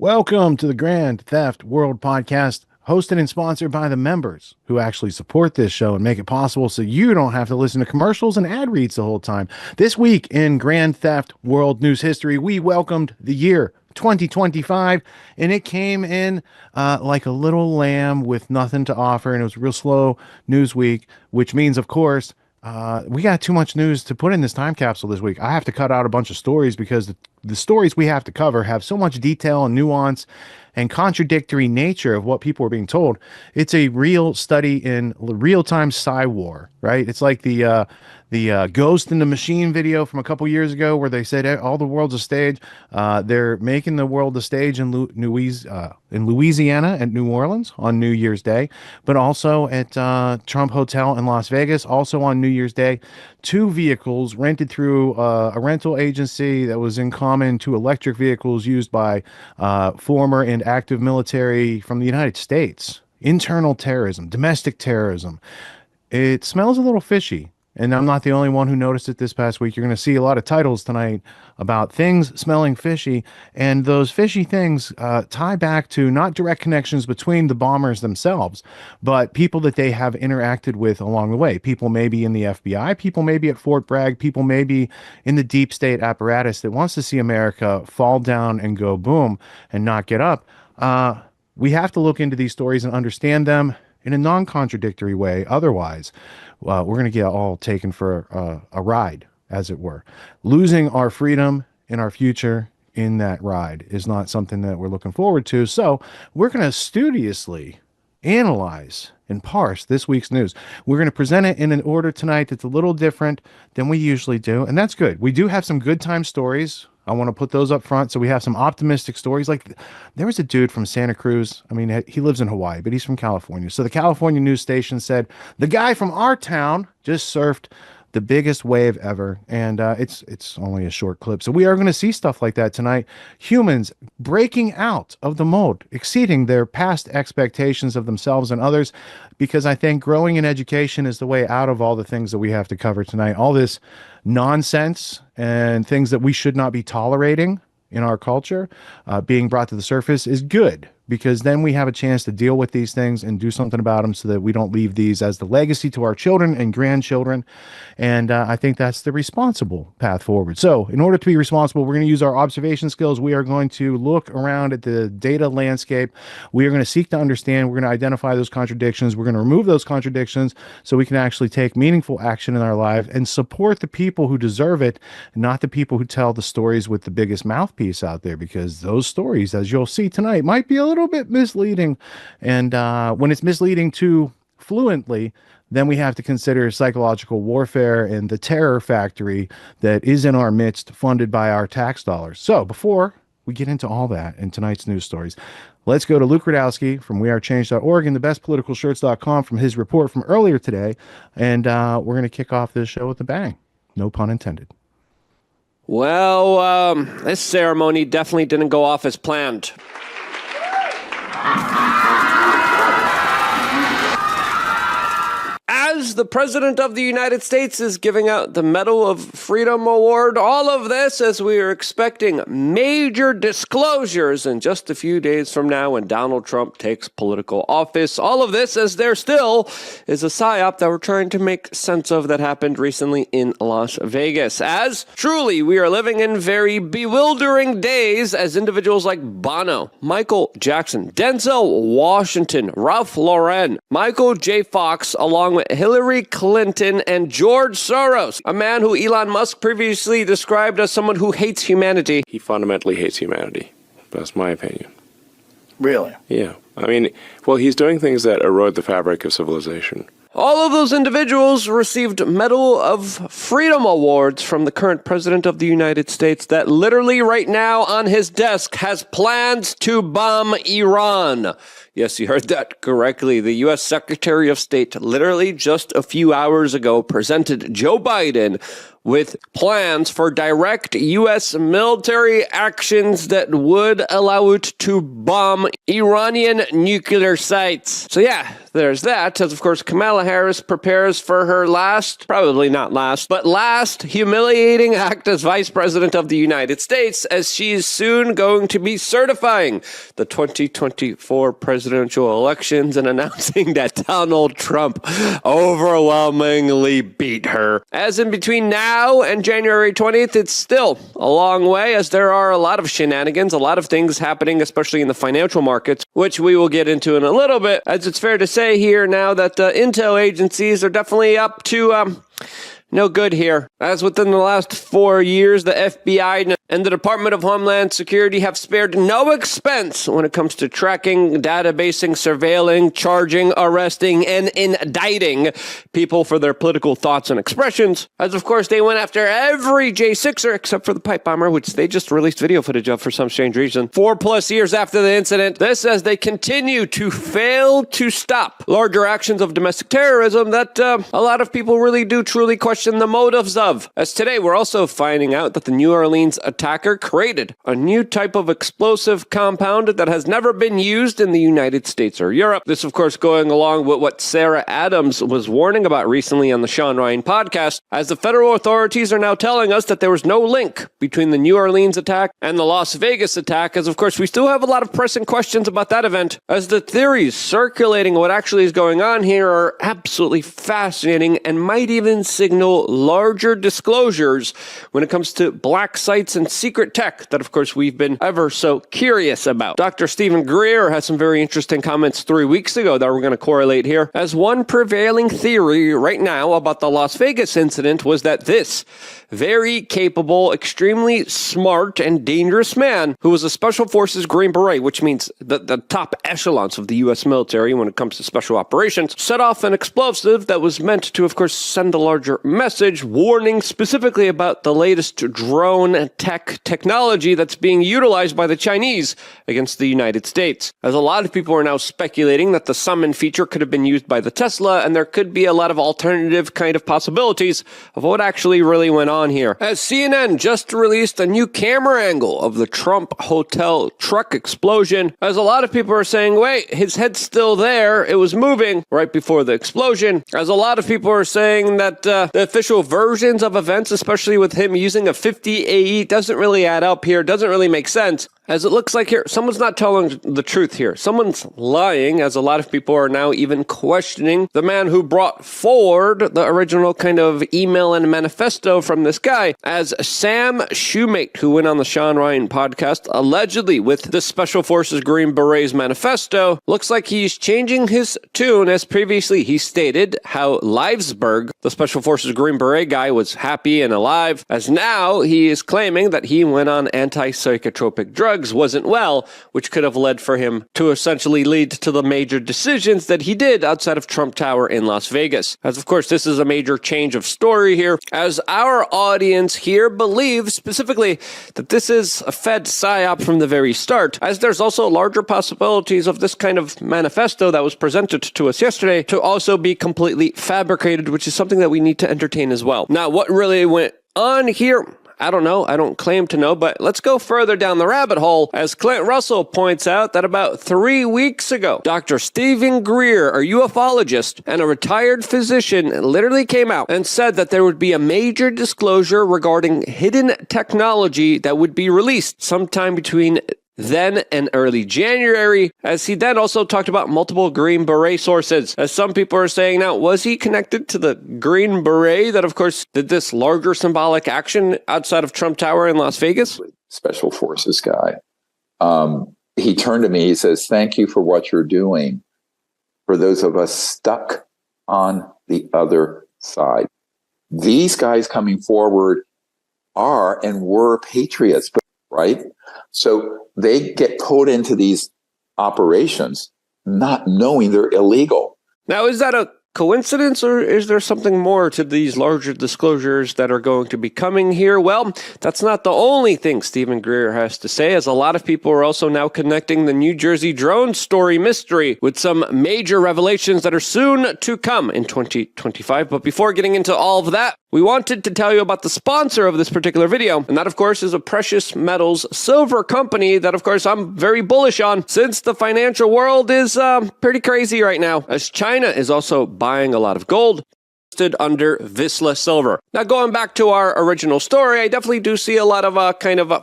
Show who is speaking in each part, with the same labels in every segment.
Speaker 1: Welcome to the Grand Theft World Podcast, hosted and sponsored by the members who actually support this show and make it possible so you don't have to listen to commercials and ad reads the whole time. This week in Grand Theft World News History, we welcomed the year 2025, and it came in like a little lamb with nothing to offer, and it was a real slow news week, which means, of course, we got too much news to put in this time capsule this week. I have to cut out a bunch of stories because the stories we have to cover have so much detail and nuance and contradictory nature of what people are being told. It's a real study in real-time war, right? It's like the Ghost in the Machine video from a couple years ago where they said all the world's a stage. They're making the world a stage in Louisiana and New Orleans on New Year's Day, but also at Trump Hotel in Las Vegas, also on New Year's Day. Two vehicles rented through a rental agency that was in common to electric vehicles used by former and active military from the United States. Internal terrorism, domestic terrorism. It smells a little fishy. And I'm not the only one who noticed it this past week. You're going to see a lot of titles tonight about things smelling fishy. And those fishy things tie back to not direct connections between the bombers themselves, but people that they have interacted with along the way. People maybe in the FBI, people maybe at Fort Bragg, people maybe in the deep state apparatus that wants to see America fall down and go boom and not get up. We have to look into these stories and understand them in a non-contradictory way. Otherwise, we're going to get all taken for a ride, as it were. Losing our freedom and our future in that ride is not something that we're looking forward to. So we're going to studiously analyze and parse this week's news. We're going to present it in an order tonight that's a little different than we usually do, and that's good. We do have some good time stories. I want to put those up front. So we have some optimistic stories. Like there was a dude from Santa Cruz. I mean, he lives in Hawaii, but he's from California. So the California news station said the guy from our town just surfed the biggest wave ever. And it's only a short clip. So we are going to see stuff like that tonight. Humans breaking out of the mold, exceeding their past expectations of themselves and others, because I think growing in education is the way out of all the things that we have to cover tonight. All this nonsense and things that we should not be tolerating in our culture being brought to the surface is good, because then we have a chance to deal with these things and do something about them so that we don't leave these as the legacy to our children and grandchildren. And I think that's the responsible path forward. So in order to be responsible, we're going to use our observation skills. We are going to look around at the data landscape. We are going to seek to understand. We're going to identify those contradictions. We're going to remove those contradictions so we can actually take meaningful action in our life and support the people who deserve it, not the people who tell the stories with the biggest mouthpiece out there, because those stories, as you'll see tonight, might be a little bit misleading. And when it's misleading too fluently, then we have to consider psychological warfare and the terror factory that is in our midst, funded by our tax dollars. So before we get into all that in tonight's news stories, let's go to Luke Radowski from wearechange.org and thebestpoliticalshirts.com from his report from earlier today. And we're going to kick off this show with a bang. No pun intended.
Speaker 2: Well, this ceremony definitely didn't go off as planned. As the President of the United States is giving out the Medal of Freedom Award, all of this as we are expecting major disclosures in just a few days from now when Donald Trump takes political office. All of this as there still is a psyop that we're trying to make sense of that happened recently in Las Vegas. As truly we are living in very bewildering days as individuals like Bono, Michael Jackson, Denzel Washington, Ralph Lauren, Michael J. Fox, along with Hillary Clinton and George Soros, a man who Elon Musk previously described as someone who hates humanity.
Speaker 3: He fundamentally hates humanity. That's my opinion.
Speaker 4: Really?
Speaker 3: Yeah. I mean, well, he's doing things that erode the fabric of civilization.
Speaker 2: All of those individuals received Medal of Freedom Awards from the current President of the United States that literally right now on his desk has plans to bomb Iran. Yes, you heard that correctly. The U.S. Secretary of State literally just a few hours ago presented Joe Biden with plans for direct U.S. military actions that would allow it to bomb Iranian nuclear sites. So yeah, there's that, as of course Kamala Harris prepares for her probably not last humiliating act as Vice President of the United States, as she is soon going to be certifying the 2024 presidential elections and announcing that Donald Trump overwhelmingly beat her. As in between now and January 20th, it's still a long way, as there are a lot of shenanigans, a lot of things happening, especially in the financial markets, which we will get into in a little bit, as it's fair to say here now that the intel agencies are definitely up to no good here. As within the last 4 years, the FBI and the Department of Homeland Security have spared no expense when it comes to tracking, databasing, surveilling, charging, arresting, and indicting people for their political thoughts and expressions. As of course, they went after every J6er except for the pipe bomber, which they just released video footage of for some strange reason. 4+ years after the incident, this as they continue to fail to stop larger actions of domestic terrorism that a lot of people really do truly question the motives of. As today, we're also finding out that the New Orleans attacker created a new type of explosive compound that has never been used in the United States or Europe. This, of course, going along with what Sarah Adams was warning about recently on the Sean Ryan podcast, as the federal authorities are now telling us that there was no link between the New Orleans attack and the Las Vegas attack, as of course we still have a lot of pressing questions about that event, as the theories circulating what actually is going on here are absolutely fascinating and might even signal larger disclosures when it comes to black sites and secret tech that, of course, we've been ever so curious about. Dr. Stephen Greer has some very interesting comments 3 weeks ago that we're going to correlate here, as one prevailing theory right now about the Las Vegas incident was that this very capable, extremely smart, and dangerous man who was a Special Forces Green Beret, which means the top echelons of the U.S. military when it comes to special operations, set off an explosive that was meant to, of course, send a larger message warning specifically about the latest drone technology that's being utilized by the Chinese against the United States. As a lot of people are now speculating that the summon feature could have been used by the Tesla, and there could be a lot of alternative kind of possibilities of what actually really went on here. As CNN just released a new camera angle of the Trump hotel truck explosion, as a lot of people are saying, wait, his head's still there, it was moving right before the explosion. As a lot of people are saying that the official versions of events, especially with him using a 50 AE, doesn't really add up here, doesn't really make sense. As it looks like here, someone's not telling the truth here. Someone's lying, as a lot of people are now even questioning the man who brought forward the original kind of email and manifesto from this guy, as Sam Shoemate, who went on the Sean Ryan podcast, allegedly with the Special Forces Green Berets manifesto, looks like he's changing his tune, as previously he stated how Livesberg, the Special Forces Green Beret guy, was happy and alive, as now he is claiming that he went on anti-psychotropic drugs, wasn't well, which could have led for him to essentially lead to the major decisions that he did outside of Trump Tower in Las Vegas. As of course, this is a major change of story here, as our audience here believes specifically that this is a Fed psyop from the very start, as there's also larger possibilities of this kind of manifesto that was presented to us yesterday to also be completely fabricated, which is something that we need to entertain as well. Now, what really went on here? I don't know. I don't claim to know, but let's go further down the rabbit hole, as Clint Russell points out that about 3 weeks ago, Dr. Stephen Greer, a ufologist and a retired physician, literally came out and said that there would be a major disclosure regarding hidden technology that would be released sometime between then and early January, as he then also talked about multiple Green Beret sources. As some people are saying now, was he connected to the Green Beret that, of course, did this larger symbolic action outside of Trump Tower in Las Vegas?
Speaker 4: Special Forces guy. He turned to me, he says, thank you for what you're doing for those of us stuck on the other side. These guys coming forward are and were patriots, right? So they get pulled into these operations not knowing they're illegal.
Speaker 2: Now, is that a Coincidence, or is there something more to these larger disclosures that are going to be coming here? Well, that's not the only thing Stephen Greer has to say, as a lot of people are also now connecting the New Jersey drone story mystery with some major revelations that are soon to come in 2025. But before getting into all of that, we wanted to tell you about the sponsor of this particular video, and that, of course, is a precious metals silver company that, of course, I'm very bullish on, since the financial world is pretty crazy right now, as China is also buying a lot of gold under Vizsla Silver. Now, going back to our original story, I definitely do see a lot of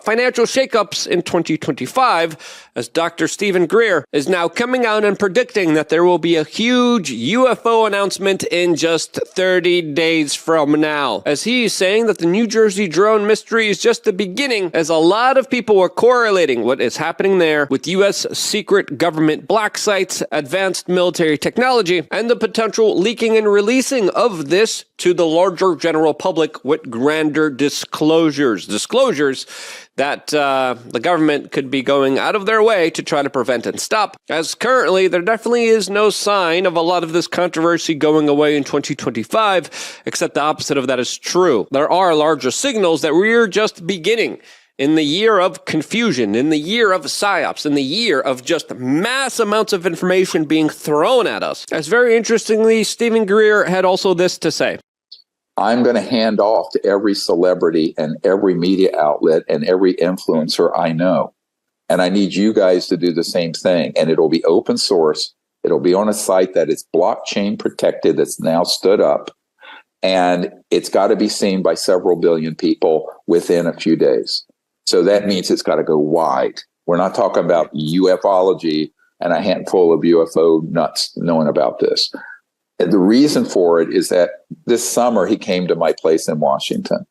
Speaker 2: financial shakeups in 2025, as Dr. Stephen Greer is now coming out and predicting that there will be a huge UFO announcement in just 30 days from now, as he's saying that the New Jersey drone mystery is just the beginning, as a lot of people are correlating what is happening there with U.S. secret government black sites, advanced military technology, and the potential leaking and releasing of this to the larger general public with grander disclosures that the government could be going out of their way to try to prevent and stop, as currently there definitely is no sign of a lot of this controversy going away in 2025, except the opposite of that is true. There are larger signals that we're just beginning in the year of confusion, in the year of psyops, in the year of just mass amounts of information being thrown at us. As very interestingly, Stephen Greer had also this to say.
Speaker 4: I'm going to hand off to every celebrity and every media outlet and every influencer I know. And I need you guys to do the same thing. And it'll be open source. It'll be on a site that is blockchain protected, that's now stood up. And it's got to be seen by several billion people within a few days. So that means it's got to go wide. We're not talking about ufology and a handful of UFO nuts knowing about this. And the reason for it is that this summer he came to my place in Washington,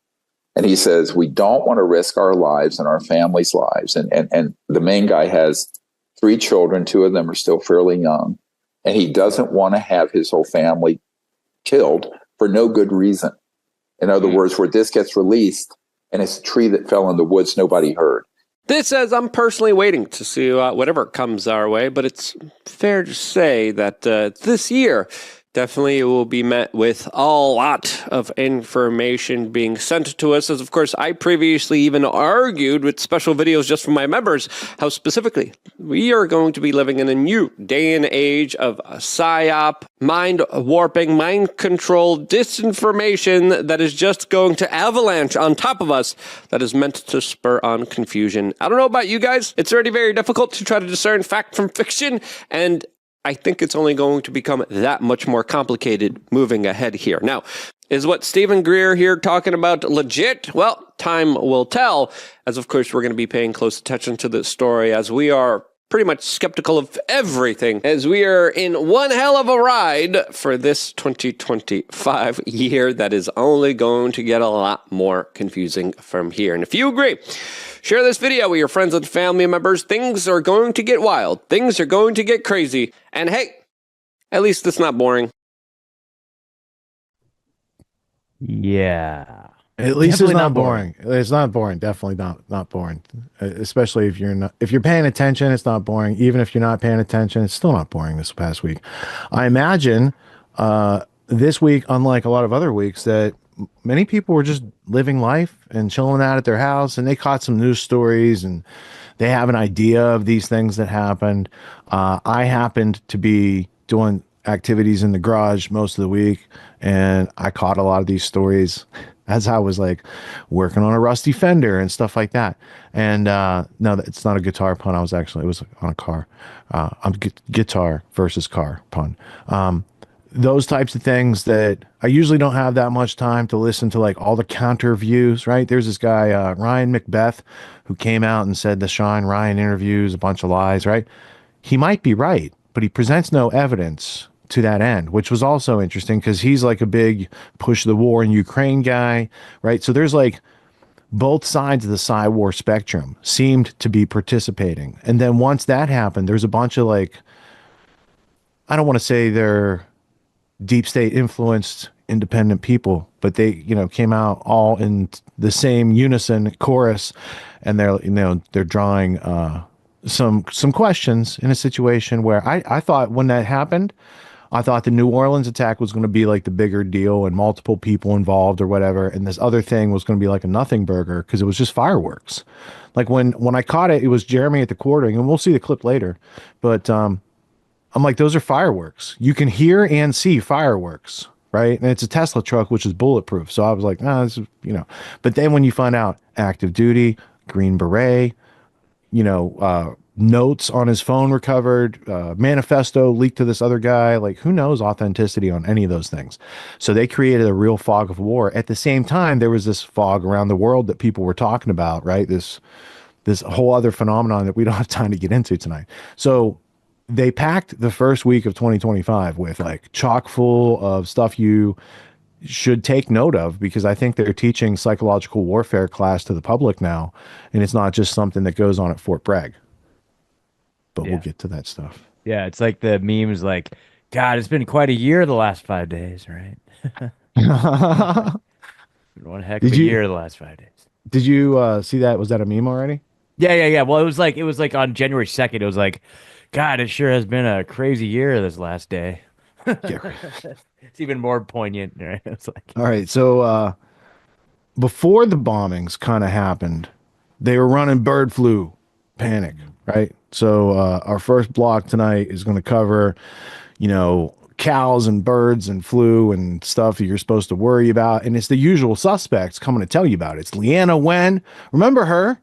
Speaker 4: and he says, we don't want to risk our lives and our families' lives. And the main guy has 3 children. 2 of them are still fairly young. And he doesn't want to have his whole family killed for no good reason. In other words, where this gets released, and it's a tree that fell in the woods nobody heard.
Speaker 2: This says, I'm personally waiting to see whatever comes our way, but it's fair to say that this year definitely will be met with a lot of information being sent to us, as of course I previously even argued with special videos just for my members, how specifically we are going to be living in a new day and age of psyop, mind warping, mind control, disinformation that is just going to avalanche on top of us, that is meant to spur on confusion. I don't know about you guys, it's already very difficult to try to discern fact from fiction, and I think it's only going to become that much more complicated moving ahead here. Now, is what Stephen Greer here talking about legit? Well, time will tell, as of course we're going to be paying close attention to this story, as we are pretty much skeptical of everything, as we are in one hell of a ride for this 2025 year that is only going to get a lot more confusing from here. And if you agree, share this video with your friends and family members. Things are going to get wild. Things are going to get crazy. And hey, at least it's not boring.
Speaker 1: Yeah. At least it's not boring. It's not boring. Definitely not boring. Especially if you're paying attention, it's not boring. Even if you're not paying attention, it's still not boring this past week. I imagine this week, unlike a lot of other weeks, that many people were just living life and chilling out at their house, and they caught some news stories and they have an idea of these things that happened. I happened to be doing activities in the garage most of the week, and I caught a lot of these stories as I was like working on a rusty fender and stuff like that. And no, it's not a guitar pun. It was on a car. Guitar versus car pun. Those types of things that I usually don't have that much time to listen to, like all the counter views, right? There's this guy, Ryan Macbeth, who came out and said the Sean Ryan interview is a bunch of lies, right? He might be right, but he presents no evidence to that end, which was also interesting because he's like a big push the war in Ukraine guy, right? So there's like both sides of the Psy-war spectrum seemed to be participating. And then once that happened, there's a bunch of like, I don't want to say they're deep state influenced independent people, but they, came out all in the same unison chorus, and they're drawing some questions in a situation where I thought when that happened, I thought the New Orleans attack was going to be like the bigger deal and multiple people involved or whatever. And this other thing was going to be like a nothing burger because it was just fireworks. Like when I caught it, it was Jeremy at the quartering, and we'll see the clip later. But I'm like, those are fireworks. You can hear and see fireworks, right? And it's a Tesla truck, which is bulletproof. So I was like, this is, But then when you find out active duty, Green Beret, notes on his phone recovered, manifesto leaked to this other guy, like who knows authenticity on any of those things. So they created a real fog of war. At the same time, there was this fog around the world that people were talking about, right? This whole other phenomenon that we don't have time to get into tonight. So they packed the first week of 2025 with like chock full of stuff you should take note of, because I think they're teaching psychological warfare class to the public now, and it's not just something that goes on at Fort Bragg. But we'll get to that stuff.
Speaker 5: Yeah, it's like the memes like, God, it's been quite a year the last 5 days, right? One heck of a year the last 5 days.
Speaker 1: Did you see that? Was that a meme already?
Speaker 5: Yeah. Well, it was like on January 2nd, it was like, God, it sure has been a crazy year this last day. It's even more poignant, right? It's like,
Speaker 1: all right, so before the bombings kind of happened, they were running bird flu panic, right? So our first block tonight is going to cover, cows and birds and flu and stuff that you're supposed to worry about, and it's the usual suspects coming to tell you about it. It's Leanna Wen. Remember her?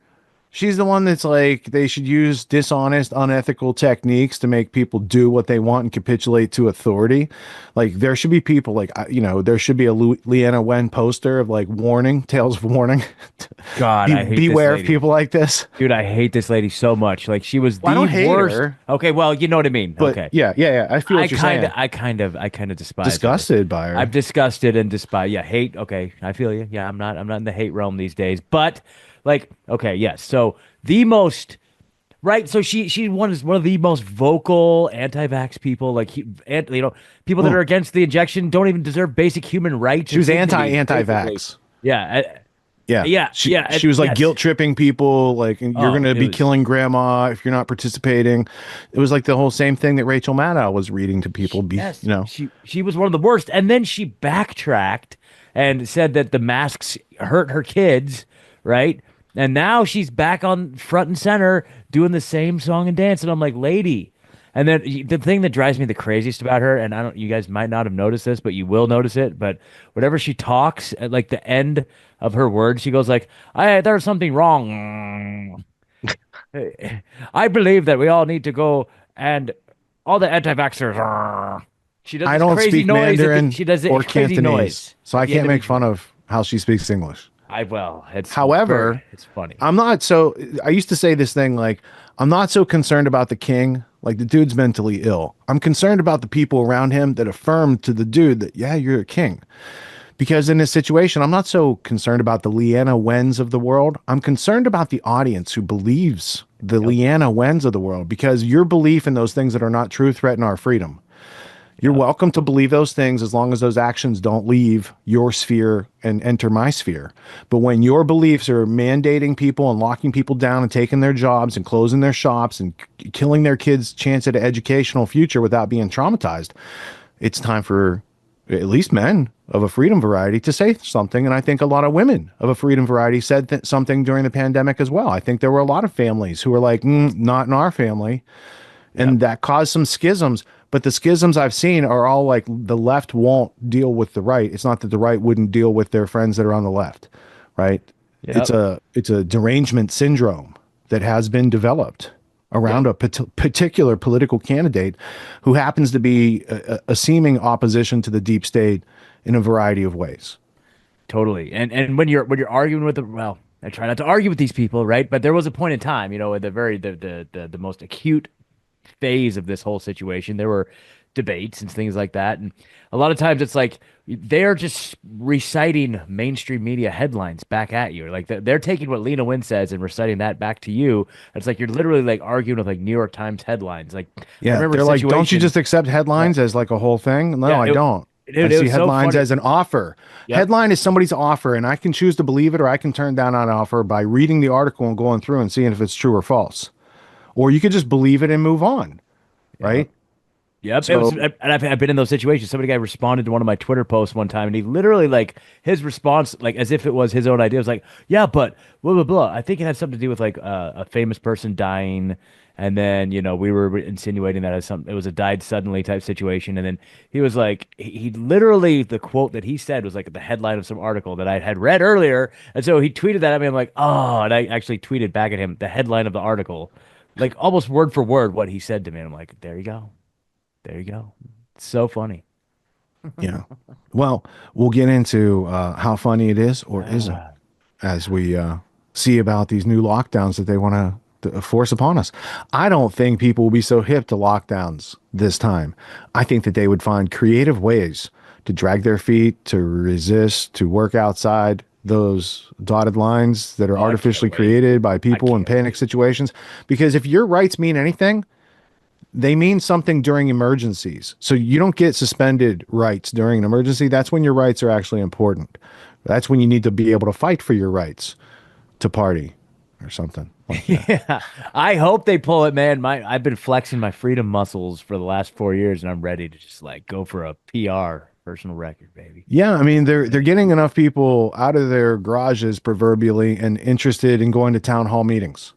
Speaker 1: She's the one that's like, they should use dishonest, unethical techniques to make people do what they want and capitulate to authority. Like, there should be people like, there should be a Leanna Wen poster of like tales of warning.
Speaker 5: God, I hate
Speaker 1: beware
Speaker 5: this
Speaker 1: of people like this.
Speaker 5: Dude, I hate this lady so much. Like, she was the
Speaker 1: I don't hate
Speaker 5: worst.
Speaker 1: her.
Speaker 5: Okay, well, you know what I mean.
Speaker 1: But
Speaker 5: okay.
Speaker 1: Yeah. I feel what you're saying.
Speaker 5: I kind of despise
Speaker 1: disgusted by her.
Speaker 5: I'm disgusted and despise. Yeah, hate. Okay, I feel you. Yeah, I'm not in the hate realm these days. But like, okay, yes. So the most. Right, so she is one of the most vocal anti-vax people, like people that are against the injection don't even deserve basic human rights.
Speaker 1: She was anti-vax.
Speaker 5: Yeah.
Speaker 1: She was like guilt tripping people, like you're going to be killing grandma if you're not participating. It was like the whole same thing that Rachel Maddow was reading to people.
Speaker 5: She was one of the worst, and then she backtracked and said that the masks hurt her kids, right? And now she's back on front and center doing the same song and dance, and I'm like, lady. And then the thing that drives me the craziest about her, and you guys might not have noticed this, but you will notice it. But whenever she talks, at like the end of her words, she goes like, "There's something wrong. I believe that we all need to go, and all the anti-vaxxers." She does.
Speaker 1: I don't speak Mandarin
Speaker 5: she does
Speaker 1: or
Speaker 5: crazy
Speaker 1: Cantonese,
Speaker 5: noise,
Speaker 1: so I can't make fun of how she speaks English.
Speaker 5: However, it's funny.
Speaker 1: I used to say this thing like, I'm not so concerned about the king, like the dude's mentally ill. I'm concerned about the people around him that affirm to the dude that, yeah, you're a king. Because in this situation, I'm not so concerned about the Leanna Wens of the world. I'm concerned about the audience who believes the Leanna Wens of the world, because your belief in those things that are not true threaten our freedom. You're welcome to believe those things as long as those actions don't leave your sphere and enter my sphere. But when your beliefs are mandating people and locking people down and taking their jobs and closing their shops and killing their kids' chance at an educational future without being traumatized, it's time for at least men of a freedom variety to say something. And I think a lot of women of a freedom variety said something during the pandemic as well. I think there were a lot of families who were like, not in our family. And that caused some schisms. But the schisms I've seen are all like the left won't deal with the right. It's not that the right wouldn't deal with their friends that are on the left, right? Yep. It's a derangement syndrome that has been developed around a particular political candidate who happens to be a seeming opposition to the deep state in a variety of ways.
Speaker 5: Totally. And when you're arguing with them, well, I try not to argue with these people, right? But there was a point in time, at the most acute phase of this whole situation, there were debates and things like that, and a lot of times it's like they're just reciting mainstream media headlines back at you. Like they're taking what Lena Wynn says and reciting that back to you. It's like you're literally like arguing with like New York Times headlines. Like,
Speaker 1: they're like, don't you just accept headlines as like a whole thing? No, I don't. I see headlines as an offer. Yep. Headline is somebody's offer, and I can choose to believe it or I can turn down an offer by reading the article and going through and seeing if it's true or false. Or you could just believe it and move on, right?
Speaker 5: Yep.
Speaker 1: So
Speaker 5: And I've been in those situations. Somebody guy responded to one of my Twitter posts one time, and he literally like his response, like as if it was his own idea, was like, "Yeah, but blah blah blah." I think it had something to do with like a famous person dying, and then we were insinuating that it was a died suddenly type situation, and then he was like, he literally the quote that he said was like the headline of some article that I had read earlier, and so he tweeted that at me. I'm like, oh, and I actually tweeted back at him the headline of the article, like almost word for word what he said to me. And I'm like, there you go. There you go. It's so funny.
Speaker 1: yeah. Well, we'll get into how funny it is or isn't
Speaker 5: Ah,
Speaker 1: as we see about these new lockdowns that they want to force upon us. I don't think people will be so hip to lockdowns this time. I think that they would find creative ways to drag their feet, to resist, to work outside those dotted lines that are
Speaker 5: Oh, I
Speaker 1: artificially
Speaker 5: can't wait.
Speaker 1: created by people in
Speaker 5: can't
Speaker 1: panic situations. Because if your rights mean anything, they mean something during emergencies. So you don't get suspended rights during an emergency. That's when your rights are actually important. That's when you need to be able to fight for your rights to party or something like that.
Speaker 5: Yeah, I hope they pull it, man. I've been flexing my freedom muscles for the last 4 years, and I'm ready to just like go for a PR personal record, baby.
Speaker 1: Yeah, I mean they're getting enough people out of their garages proverbially and interested in going to town hall meetings.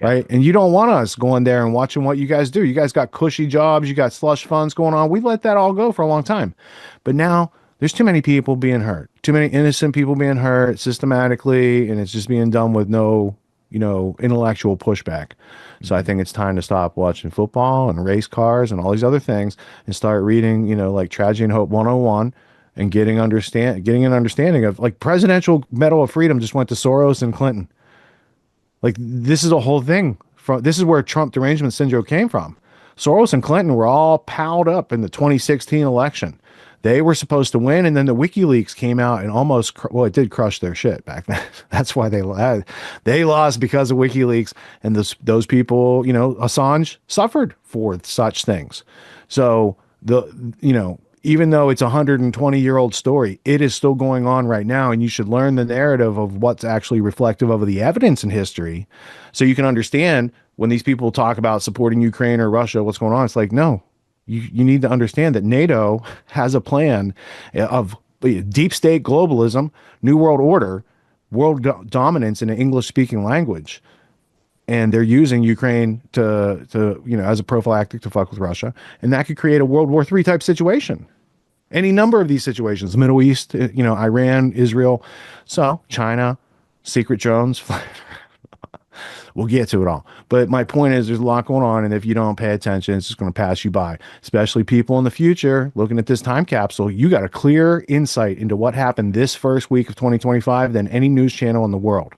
Speaker 5: Yeah.
Speaker 1: Right. And you don't want us going there and watching what you guys do. You guys got cushy jobs, you got slush funds going on. We let that all go for a long time. But now there's too many people being hurt, too many innocent people being hurt systematically, and it's just being done with no, intellectual pushback. So I think it's time to stop watching football and race cars and all these other things and start reading, like Tragedy and Hope 101 and getting an understanding of like Presidential Medal of Freedom just went to Soros and Clinton. Like this is a whole thing. This is where Trump derangement syndrome came from. Soros and Clinton were all piled up in the 2016 election. They were supposed to win, and then the WikiLeaks came out and it did crush their shit back then. That's why they lost because of WikiLeaks, and those people, Assange suffered for such things. So even though it's a 120-year-old story, it is still going on right now, and you should learn the narrative of what's actually reflective of the evidence in history so you can understand when these people talk about supporting Ukraine or Russia, what's going on. It's like, no, you need to understand that NATO has a plan of deep state globalism, new world order, dominance in an English-speaking language. And they're using Ukraine to as a prophylactic to fuck with Russia. And that could create a World War III type situation. Any number of these situations, Middle East, Iran, Israel, so China, secret drones. We'll get to it all. But my point is there's a lot going on. And if you don't pay attention, it's just going to pass you by, especially people in the future looking at this time capsule. You got a clear insight into what happened this first week of 2025 than any news channel in the world.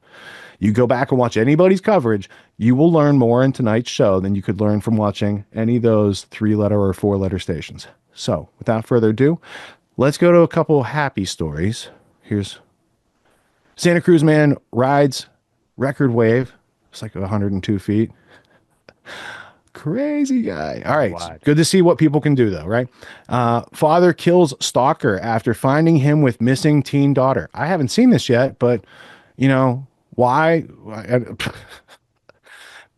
Speaker 1: You go back and watch anybody's coverage, you will learn more in tonight's show than you could learn from watching any of those 3-letter or 4-letter stations. So without further ado, let's go to a couple happy stories. Here's Santa Cruz man rides record wave. It's like 102 feet. Crazy guy. All right.
Speaker 5: What?
Speaker 1: Good to see what people can do, though, right? Father kills stalker after finding him with missing teen daughter. I haven't seen this yet, but, why?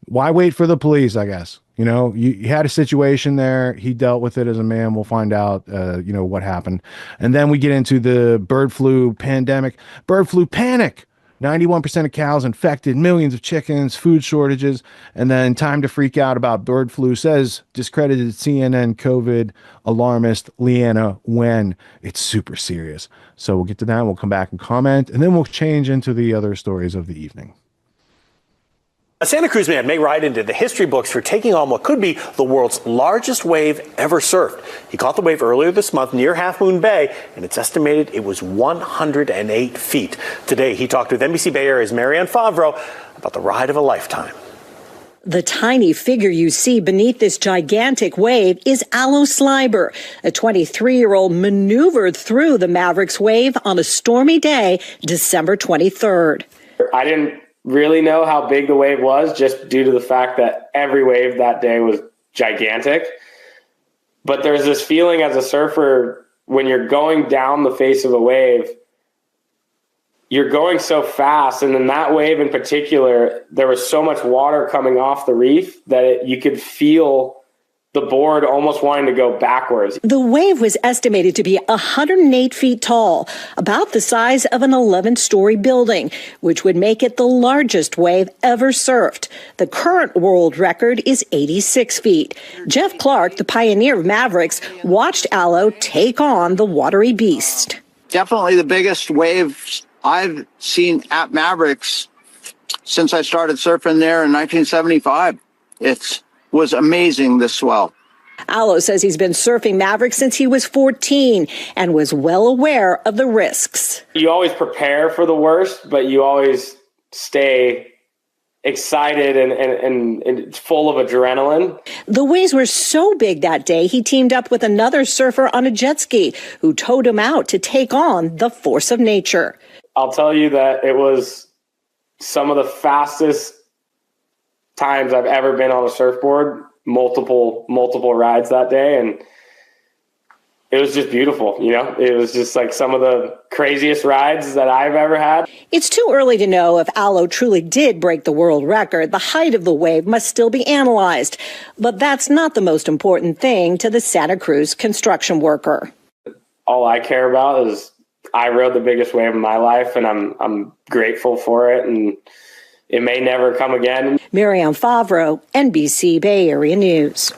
Speaker 1: Why wait for the police, I guess? You had a situation there. He dealt with it as a man. We'll find out, what happened. And then we get into the bird flu pandemic. Bird flu panic. 91% of cows infected, millions of chickens, food shortages, and then time to freak out about bird flu, says discredited CNN COVID alarmist Leanna Wen. It's super serious. So we'll get to that. We'll come back and comment, and then we'll change into the other stories of the evening.
Speaker 6: A Santa Cruz man may ride into the history books for taking on what could be the world's largest wave ever surfed. He caught the wave earlier this month near Half Moon Bay, and it's estimated it was 108 feet. Today, he talked with NBC Bay Area's Marianne Favreau about the ride of a lifetime.
Speaker 7: The tiny figure you see beneath this gigantic wave is Aloe Sliber. A 23-year-old maneuvered through the Mavericks wave on a stormy day, December 23rd.
Speaker 8: I didn't really know how big the wave was, just due to the fact that every wave that day was gigantic. But there's this feeling as a surfer when you're going down the face of a wave, you're going so fast. And in that wave in particular, there was so much water coming off the reef that you could feel the board almost wanting to go backwards.
Speaker 7: The wave was estimated to be 108 feet tall, about the size of an 11-story building, which would make it the largest wave ever surfed. The current world record is 86 feet. Jeff Clark, the pioneer of Mavericks, watched Aloe take on the watery beast.
Speaker 9: Definitely the biggest wave I've seen at Mavericks since I started surfing there in 1975. It was amazing, the swell.
Speaker 7: Aloe says he's been surfing Mavericks since he was 14 and was well aware of the risks.
Speaker 8: You always prepare for the worst, but you always stay excited and full of adrenaline.
Speaker 7: The waves were so big that day, he teamed up with another surfer on a jet ski who towed him out to take on the force of nature.
Speaker 8: I'll tell you that it was some of the fastest times I've ever been on a surfboard, multiple rides that day, and it was just beautiful. It was just like some of the craziest rides that I've ever had.
Speaker 7: It's too early to know if Aloe truly did break the world record. The height of the wave must still be analyzed, but that's not the most important thing to the Santa Cruz construction worker.
Speaker 8: All I care about is I rode the biggest wave of my life, and I'm grateful for it, and it may never come again.
Speaker 7: Marianne Favreau, NBC Bay Area News.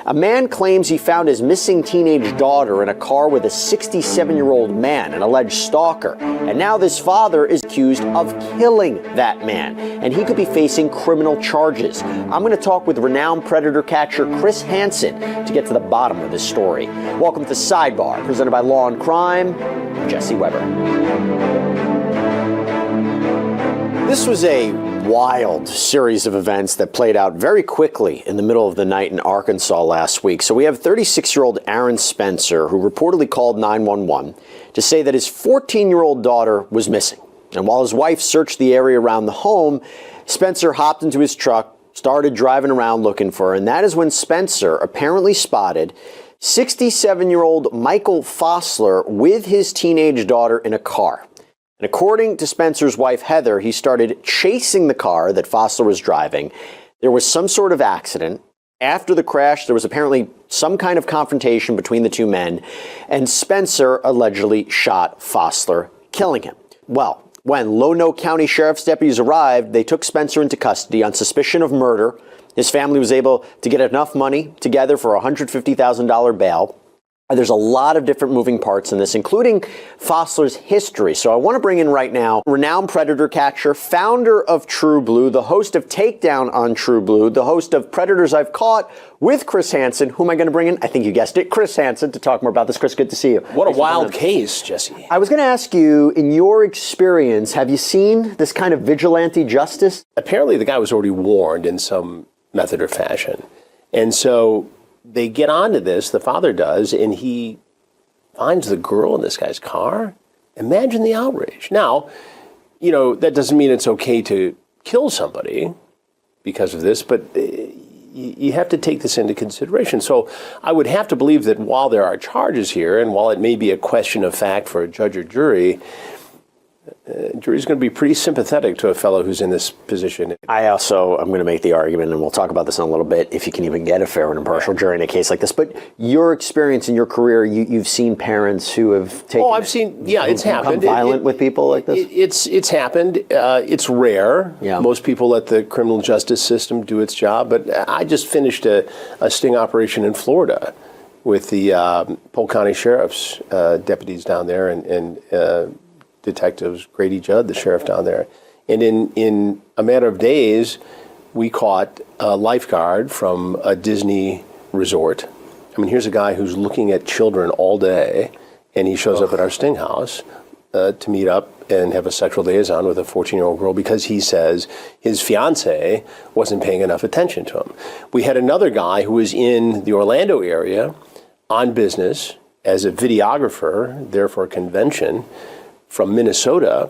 Speaker 10: A man claims he found his missing teenage daughter in a car with a 67-year-old man, an alleged stalker. And now this father is accused of killing that man, and he could be facing criminal charges. I'm going to talk with renowned predator catcher Chris Hansen to get to the bottom of this story. Welcome to Sidebar, presented by Law and Crime. I'm Jesse Weber. This was a wild series of events that played out very quickly in the middle of the night in Arkansas last week. So we have 36-year-old Aaron Spencer, who reportedly called 911 to say that his 14-year-old daughter was missing. And while his wife searched the area around the home, Spencer hopped into his truck, started driving around looking for her. And that is when Spencer apparently spotted 67-year-old Michael Fossler with his teenage daughter in a car. And according to Spencer's wife, Heather, he started chasing the car that Fossler was driving. There was some sort of accident. After the crash, there was apparently some kind of confrontation between the two men, and Spencer allegedly shot Fossler, killing him. Well, when Lonoke County Sheriff's deputies arrived, they took Spencer into custody on suspicion of murder. His family was able to get enough money together for a $150,000 bail. There's a lot of different moving parts in this, including Fossler's history. So I want to bring in right now renowned predator catcher, founder of True Blue, the host of Takedown on True Blue, the host of Predators I've Caught with Chris Hansen. Who am I going to bring in? I think you guessed it, Chris Hansen, to talk more about this. Chris, good to see you.
Speaker 11: What a wild case, Jesse.
Speaker 10: I was going to ask you, in your experience, have you seen this kind of vigilante justice?
Speaker 11: Apparently the guy was already warned in some method or fashion. And so they get onto this, the father does, and he finds the girl in this guy's car. Imagine the outrage. Now, that doesn't mean it's okay to kill somebody because of this, but you have to take this into consideration. So I would have to believe that while there are charges here, and while it may be a question of fact for a judge or jury, jury's going to be pretty sympathetic to a fellow who's in this position.
Speaker 10: I also am going to make the argument, and we'll talk about this in a little bit, if you can even get a fair and impartial jury in a case like this. But your experience in your career, you've seen parents who have taken...
Speaker 11: Oh, I've seen, it's happened.
Speaker 10: Violent with people like this?
Speaker 11: It's happened. It's rare.
Speaker 10: Yeah.
Speaker 11: Most people let the criminal justice system do its job. But I just finished a sting operation in Florida with the Polk County Sheriff's deputies down there and detectives, Grady Judd, the sheriff down there. And in a matter of days, we caught a lifeguard from a Disney resort. I mean, here's a guy who's looking at children all day, and he shows up at our sting house to meet up and have a sexual liaison with a 14-year-old girl because he says his fiance wasn't paying enough attention to him. We had another guy who was in the Orlando area on business as a videographer there for a convention from Minnesota.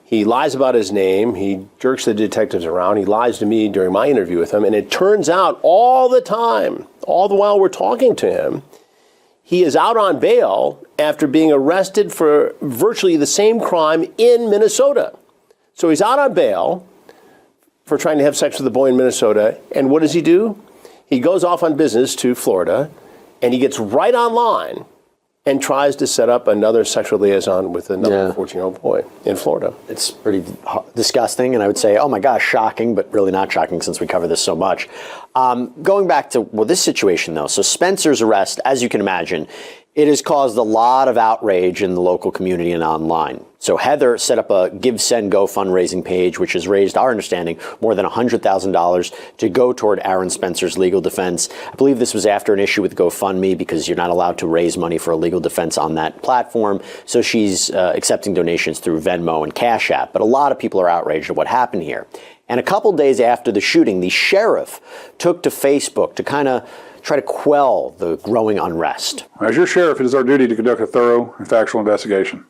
Speaker 11: He lies about his name. He jerks the detectives around. He lies to me during my interview with him. And it turns out all the time, all the while we're talking to him, he is out on bail after being arrested for virtually the same crime in Minnesota. So he's out on bail for trying to have sex with a boy in Minnesota. And what does he do? He goes off on business to Florida, and he gets right online and tries to set up another sexual liaison with another 14-year-old boy in Florida.
Speaker 10: It's pretty disgusting, and I would say, oh my gosh, shocking, but really not shocking since we cover this so much. Going back to this situation, though, so Spencer's arrest, as you can imagine, it has caused a lot of outrage in the local community and online. So Heather set up a Give, Send, Go fundraising page, which has raised, our understanding, more than $100,000 to go toward Aaron Spencer's legal defense. I believe this was after an issue with GoFundMe because you're not allowed to raise money for a legal defense on that platform. So she's accepting donations through Venmo and Cash App. But a lot of people are outraged at what happened here. And a couple days after the shooting, the sheriff took to Facebook to kind of try to quell the growing unrest.
Speaker 12: As your sheriff, it is our duty to conduct a thorough and factual investigation.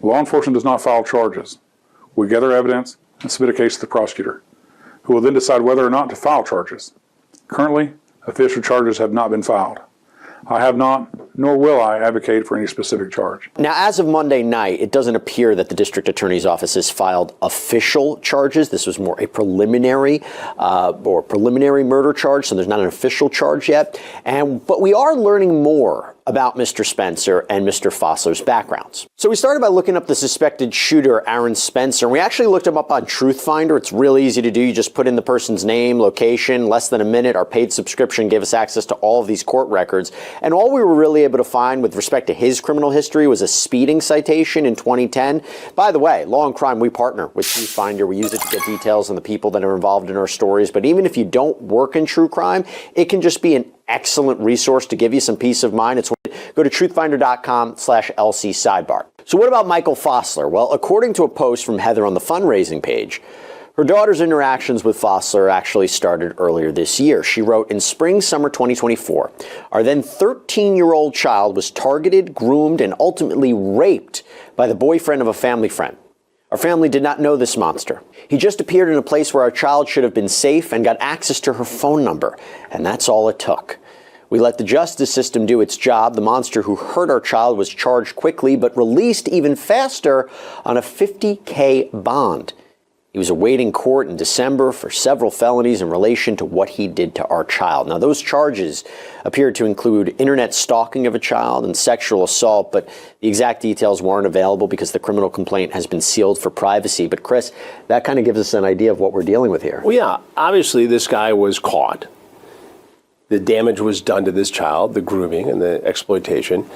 Speaker 12: Law enforcement does not file charges. We gather evidence and submit a case to the prosecutor, who will then decide whether or not to file charges. Currently, official charges have not been filed. I have not, nor will I, advocate for any specific charge.
Speaker 10: Now, as of Monday night, it doesn't appear that the district attorney's office has filed official charges. This was more a preliminary murder charge, so there's not an official charge yet. But we are learning more about Mr. Spencer and Mr. Fossler's backgrounds. So we started by looking up the suspected shooter, Aaron Spencer, and we actually looked him up on Truth Finder. It's really easy to do. You just put in the person's name, location, less than a minute. Our paid subscription gave us access to all of these court records. And all we were really able to find with respect to his criminal history was a speeding citation in 2010. By the way, Law and Crime, we partner with Truth Finder. We use it to get details on the people that are involved in our stories. But even if you don't work in true crime, it can just be an excellent resource to give you some peace of mind. Go to truthfinder.com/LC sidebar. So what about Michael Fossler? Well, according to a post from Heather on the fundraising page, her daughter's interactions with Fossler actually started earlier this year. She wrote, in spring, summer 2024, our then 13-year-old child was targeted, groomed, and ultimately raped by the boyfriend of a family friend. Our family did not know this monster. He just appeared in a place where our child should have been safe and got access to her phone number. And that's all it took. We let the justice system do its job. The monster who hurt our child was charged quickly, but released even faster on a $50K bond. He was awaiting court in December for several felonies in relation to what he did to our child. Now, those charges appeared to include internet stalking of a child and sexual assault, but the exact details weren't available because the criminal complaint has been sealed for privacy. But Chris, that kind of gives us an idea of what we're dealing with here.
Speaker 11: Well, yeah, obviously this guy was caught. The damage was done to this child, the grooming and the exploitation,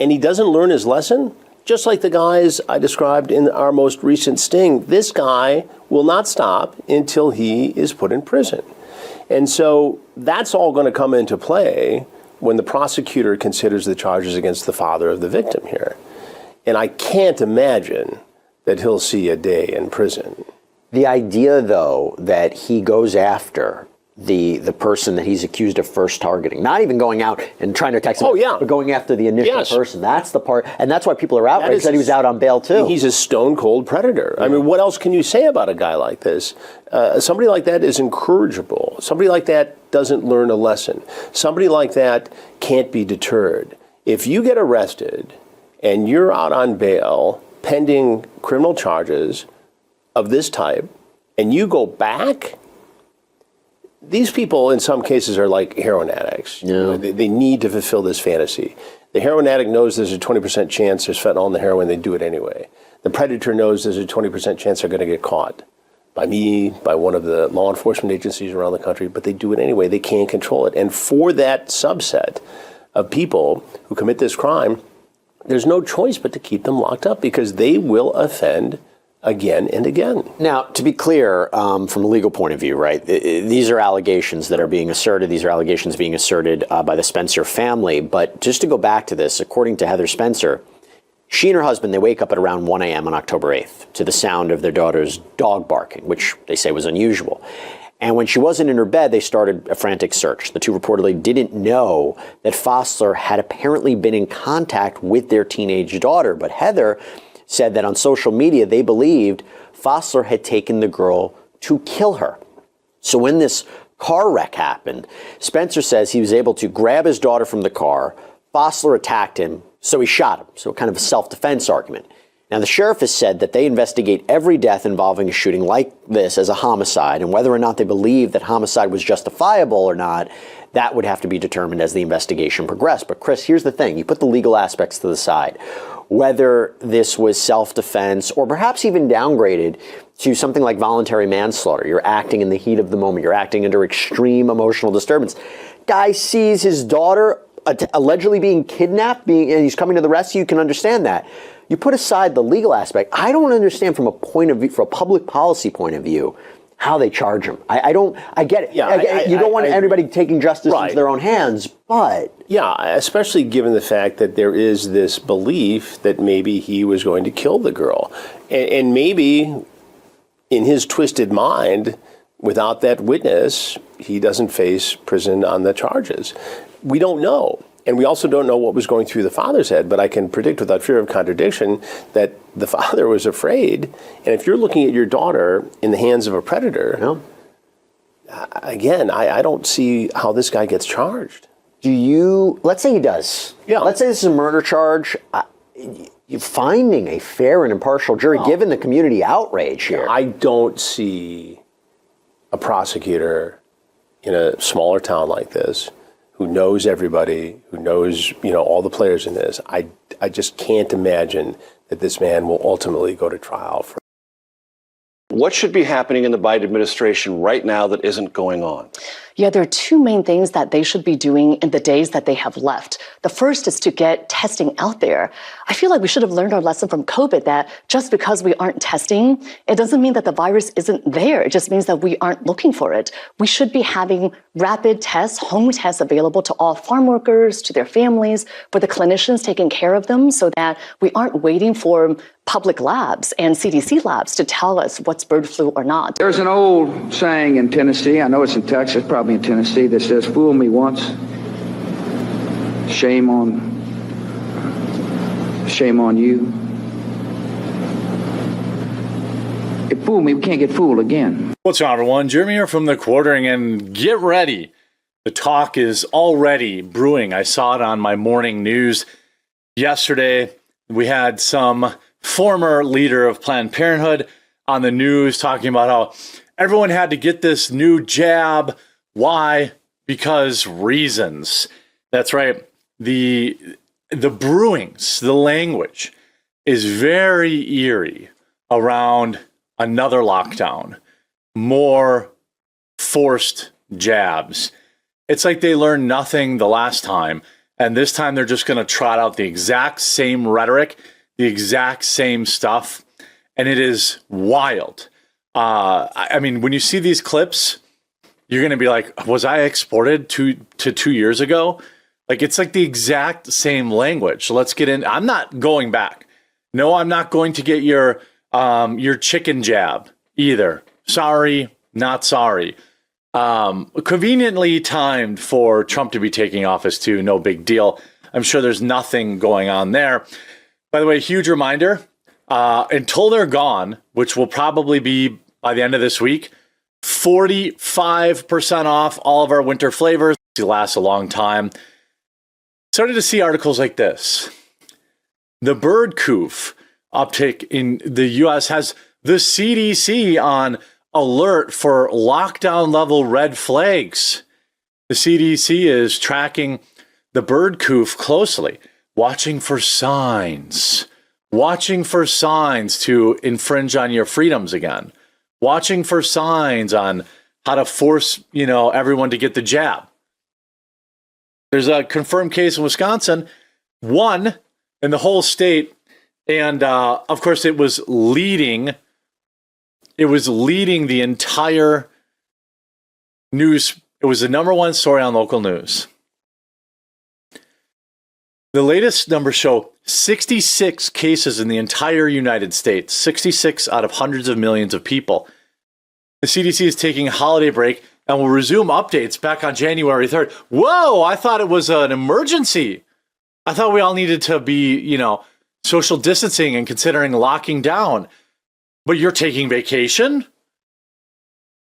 Speaker 11: and he doesn't learn his lesson. Just like the guys I described in our most recent sting, this guy will not stop until he is put in prison. And so that's all going to come into play when the prosecutor considers the charges against the father of the victim here. And I can't imagine that he'll see a day in prison.
Speaker 10: The idea, though, that he goes after the person that he's accused of first targeting, not even going out and trying to attack someone, but going after the initial person. That's the part, and that's why people are outraged that he was out on bail too.
Speaker 11: He's a stone cold predator. I mean, what else can you say about a guy like this? Somebody like that is incorrigible. Somebody like that doesn't learn a lesson. Somebody like that can't be deterred. If you get arrested and you're out on bail pending criminal charges of this type, and you go back, these people, in some cases, are like heroin addicts.
Speaker 10: Yeah.
Speaker 11: They need to fulfill this fantasy. The heroin addict knows there's a 20% chance there's fentanyl in the heroin. They do it anyway. The predator knows there's a 20% chance they're going to get caught by me, by one of the law enforcement agencies around the country, but they do it anyway. They can't control it. And for that subset of people who commit this crime, there's no choice but to keep them locked up because they will offend again and again.
Speaker 10: Now, to be clear, from a legal point of view, right, these are allegations that are being asserted. These are allegations being asserted by the Spencer family. But just to go back to this, according to Heather Spencer, she and her husband, they wake up at around 1 a.m. on October 8th to the sound of their daughter's dog barking, which they say was unusual. And when she wasn't in her bed, they started a frantic search. The two reportedly didn't know that Fossler had apparently been in contact with their teenage daughter. But Heather said that on social media, they believed Fossler had taken the girl to kill her. So when this car wreck happened, Spencer says he was able to grab his daughter from the car. Fossler attacked him, so he shot him. So kind of a self-defense argument. Now, the sheriff has said that they investigate every death involving a shooting like this as a homicide, and whether or not they believe that homicide was justifiable or not, that would have to be determined as the investigation progressed. But Chris, here's the thing. You put the legal aspects to the side. Whether this was self-defense or perhaps even downgraded to something like voluntary manslaughter. You're acting in the heat of the moment. You're acting under extreme emotional disturbance. Guy sees his daughter allegedly being kidnapped, and he's coming to the rescue. You can understand that. You put aside the legal aspect. I don't understand from a point of view, from a public policy point of view, how they charge him. I get it. Yeah, you don't want everybody taking justice into their own hands, but...
Speaker 11: Yeah, especially given the fact that there is this belief that maybe he was going to kill the girl. And maybe in his twisted mind, without that witness, he doesn't face prison on the charges. We don't know. And we also don't know what was going through the father's head, but I can predict without fear of contradiction that the father was afraid. And if you're looking at your daughter in the hands of a predator, again, I don't see how this guy gets charged.
Speaker 10: Let's say he does. Yeah. Let's say this is a murder charge. You're finding a fair and impartial jury, given the community outrage here.
Speaker 11: I don't see a prosecutor in a smaller town like this who knows everybody, who knows, all the players in this. I just can't imagine that this man will ultimately go to trial for.
Speaker 13: What should be happening in the Biden administration right now that isn't going on?
Speaker 14: Yeah, there are two main things that they should be doing in the days that they have left. The first is to get testing out there. I feel like we should have learned our lesson from COVID that just because we aren't testing, it doesn't mean that the virus isn't there. It just means that we aren't looking for it. We should be having rapid tests, home tests available to all farm workers, to their families, for the clinicians taking care of them so that we aren't waiting for public labs and CDC labs to tell us what's bird flu or not.
Speaker 15: There's an old saying in Tennessee, I know it's in Texas, probably in Tennessee, that says, fool me once, shame on you. It fooled me, we can't get fooled again.
Speaker 16: What's up, everyone? Jeremy here from The Quartering, and get ready. The talk is already brewing. I saw it on my morning news yesterday. We had some former leader of Planned Parenthood on the news talking about how everyone had to get this new jab. Why? Because reasons. That's right. The brewings, the language is very eerie around another lockdown, more forced jabs. It's like they learned nothing the last time, and this time they're just going to trot out the exact same rhetoric, the exact same stuff, and it is wild. I mean, when you see these clips, you're going to be like, was I exported to 2 years ago? Like, it's like the exact same language. So let's get in. I'm not going back. No, I'm not going to get your chicken jab either. Sorry, not sorry. Conveniently timed for Trump to be taking office too. No big deal. I'm sure there's nothing going on there. By the way, huge reminder, until they're gone, which will probably be by the end of this week, 45% off all of our winter flavors. It lasts a long time. Started to see articles like this. The bird coof uptick in the U.S. has the CDC on alert for lockdown level red flags. The CDC is tracking the bird coof closely, watching for signs to infringe on your freedoms again, watching for signs on how to force, everyone to get the jab. There's a confirmed case in Wisconsin, one in the whole state. And of course, it was leading the entire news. It was the number one story on local news. The latest numbers show 66 cases in the entire United States, 66 out of hundreds of millions of people. The CDC is taking a holiday break and will resume updates back on January 3rd. Whoa, I thought it was an emergency. I thought we all needed to be, social distancing and considering locking down. But you're taking vacation?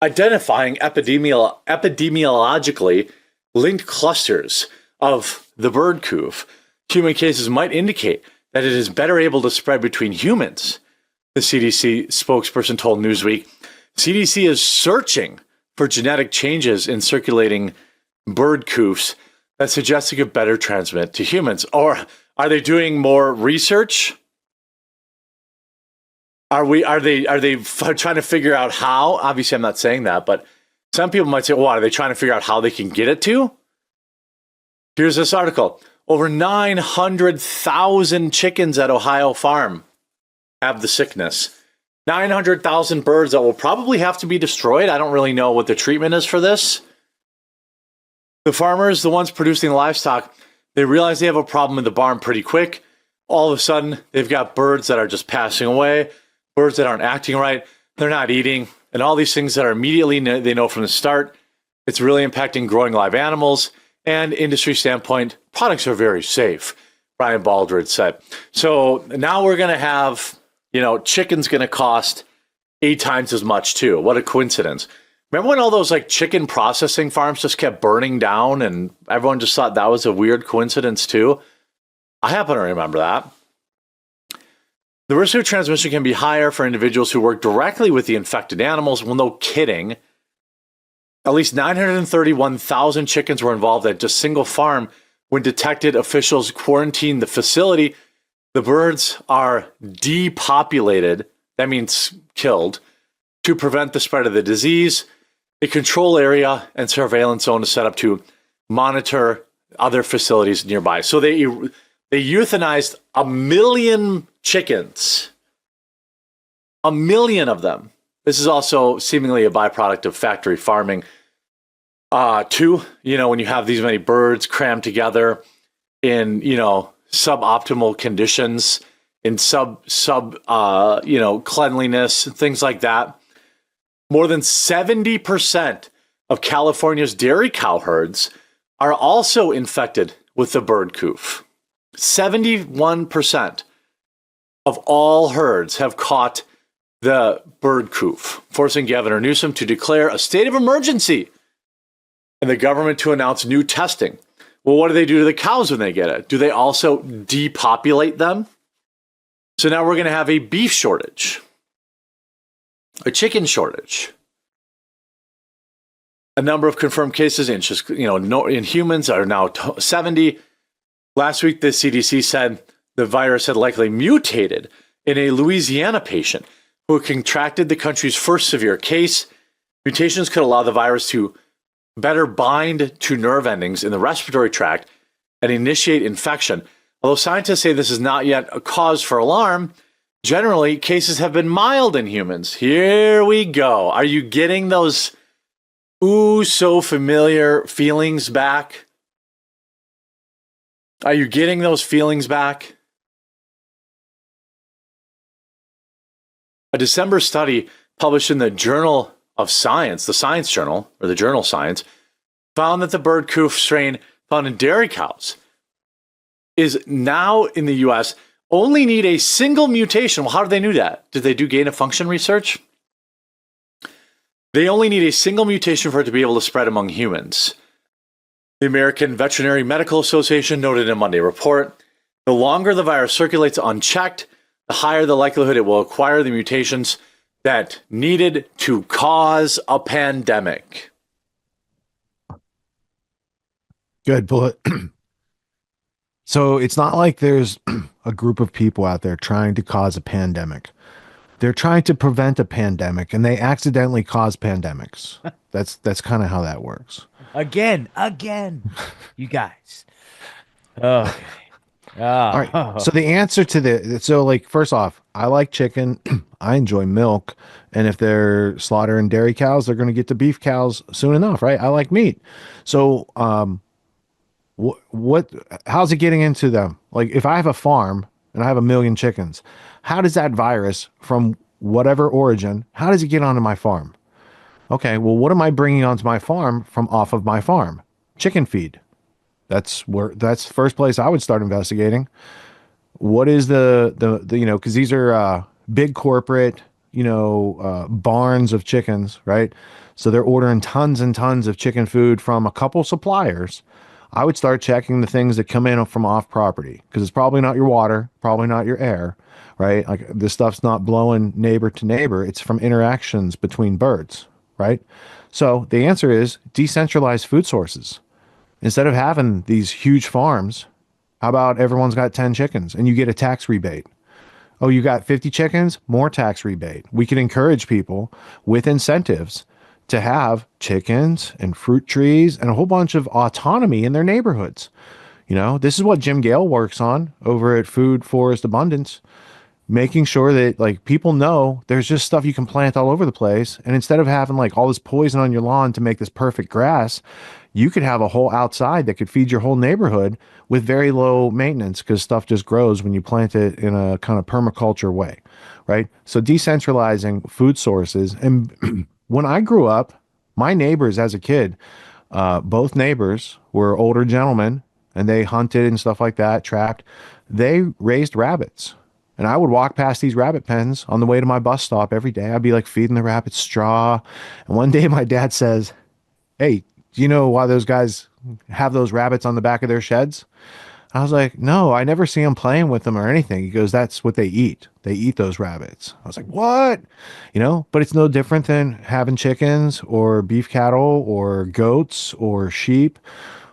Speaker 16: Identifying epidemiologically linked clusters of the bird coof. Human cases might indicate that it is better able to spread between humans, the CDC spokesperson told Newsweek. CDC is searching for genetic changes in circulating bird coofs that suggest it could better transmit to humans. Or are they doing more research? Are they trying to figure out how? Obviously, I'm not saying that, but some people might say, well, are they trying to figure out how they can get it to? Here's this article. Over 900,000 chickens at Ohio farm have the sickness. 900,000 birds that will probably have to be destroyed. I don't really know what the treatment is for this. The farmers, the ones producing the livestock, they realize they have a problem in the barn pretty quick. All of a sudden, they've got birds that are just passing away, birds that aren't acting right, they're not eating, and all these things that are immediately, they know from the start, it's really impacting growing live animals, and industry standpoint, products are very safe, Brian Baldridge said. So now we're going to have, chicken's going to cost 8 times as much too. What a coincidence. Remember when all those like chicken processing farms just kept burning down and everyone just thought that was a weird coincidence too? I happen to remember that. The risk of transmission can be higher for individuals who work directly with the infected animals. Well, no kidding. At least 931,000 chickens were involved at just single farm when detected. Officials quarantined the facility. The birds are depopulated, that means killed, to prevent the spread of the disease. A control area and surveillance zone is set up to monitor other facilities nearby. So they euthanized 1 million chickens. 1 million of them. This is also seemingly a byproduct of factory farming. Too, when you have these many birds crammed together in, suboptimal conditions, in cleanliness, things like that. More than 70% of California's dairy cow herds are also infected with the bird coof. 71% of all herds have caught the bird coof, forcing Governor Newsom to declare a state of emergency and the government to announce new testing. Well, what do they do to the cows when they get it? Do they also depopulate them? So now we're going to have a beef shortage, a chicken shortage. A number of confirmed cases in humans are now 70. Last week, the CDC said the virus had likely mutated in a Louisiana patient who contracted the country's first severe case. Mutations could allow the virus to better bind to nerve endings in the respiratory tract and initiate infection. Although scientists say this is not yet a cause for alarm, generally, cases have been mild in humans. Here we go. Are you getting those so familiar feelings back? Are you getting those feelings back? A December study published in the Journal of Science, the Science Journal, or the Journal Science, found that the bird coof strain found in dairy cows is now in the U.S. only need a single mutation. Well, how did they do that? Did they do gain of function research? They only need a single mutation for it to be able to spread among humans. The American Veterinary Medical Association noted in a Monday report, the longer the virus circulates unchecked, the higher the likelihood it will acquire the mutations that needed to cause a pandemic.
Speaker 1: Good bullet. So it's not like there's a group of people out there trying to cause a pandemic. They're trying to prevent a pandemic, and they accidentally cause pandemics. That's kind of how that works.
Speaker 5: Again, you guys. Okay.
Speaker 1: All right. So the answer to first off, I like chicken. I enjoy milk. And if they're slaughtering dairy cows, they're going to get to beef cows soon enough, right? I like meat. So, how's it getting into them? Like if I have a farm and I have 1 million chickens, how does that virus from whatever origin, how does it get onto my farm? Okay. Well, what am I bringing onto my farm from off of my farm? Chicken feed. That's the first place I would start investigating. What is the because these are big corporate, barns of chickens, right? So they're ordering tons and tons of chicken food from a couple suppliers. I would start checking the things that come in from off property, because it's probably not your water, probably not your air, right? Like this stuff's not blowing neighbor to neighbor. It's from interactions between birds, right? So the answer is decentralized food sources. Instead of having these huge farms, how about everyone's got 10 chickens and you get a tax rebate? Oh, you got 50 chickens, more tax rebate. We can encourage people with incentives to have chickens and fruit trees and a whole bunch of autonomy in their neighborhoods. You know, this is what Jim Gale works on over at Food Forest Abundance, making sure that like people know there's just stuff you can plant all over the place. And instead of having like all this poison on your lawn to make this perfect grass, you could have a whole outside that could feed your whole neighborhood with very low maintenance, because stuff just grows when you plant it in a kind of permaculture way, right? So decentralizing food sources. And when I grew up, my neighbors as a kid, both neighbors were older gentlemen, and they hunted and stuff like that, trapped. They raised rabbits. And I would walk past these rabbit pens on the way to my bus stop every day. I'd be like feeding the rabbits straw. And one day my dad says, "Hey, do you know why those guys have those rabbits on the back of their sheds?" I was like, "No, I never see them playing with them or anything." He goes, "That's what they eat. They eat those rabbits." I was like, "What?" You know, but it's no different than having chickens or beef cattle or goats or sheep